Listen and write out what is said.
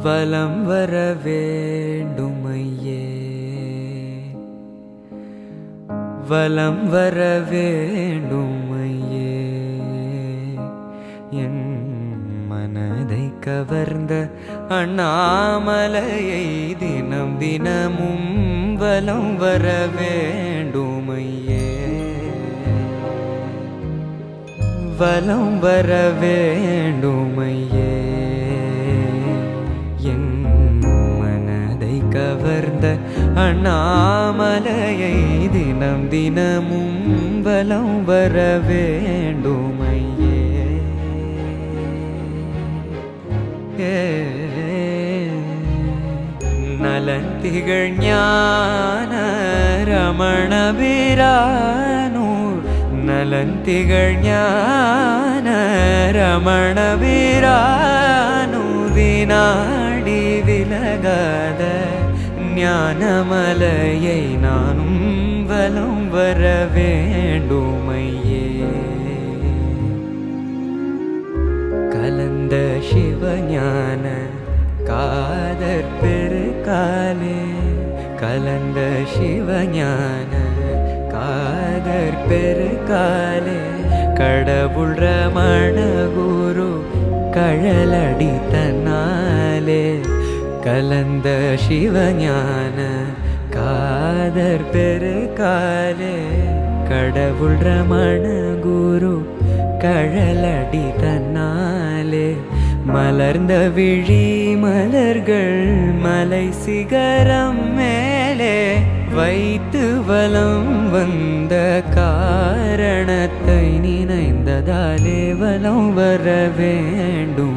வலம் வர வேண்டுமையே, வலம் வர வேண்டுமையே. என் மனதை கவர்ந்த அண்ணாமலையை தினம் தினமும் வலம் வர வேண்டுமையே, வலம் வர வேண்டுமையே. என் மனதை கவர்ந்த அண்ணாமலையை தினம் தினமும் வலம் வர வேண்டுமையே. நலந்திகழ் ஞான ரமணபிரானூர், நலந்திகழ் ஞான ரமணபிரானூர் வினாடி விலகாத ஞானமலையை நானும் வலம் வர வேண்டுமையே. கலந்த சிவஞான காதற் பெருகாலே, கலந்த சிவஞான காதற் பெருகாலே, கடவுள் ரமண குரு கழலடி தன்னாலே. கலந்த சிவஞான காதற் பெருகாலே, கடவுள் ரமண குரு கழலடி தன்னாலே. மலர்ந்த விழி மலர்கள் மலை சிகரம் மேலே வைத்து வலம் வந்த காரணத்தை நினைந்ததாலே வலம் வர வேண்டும்.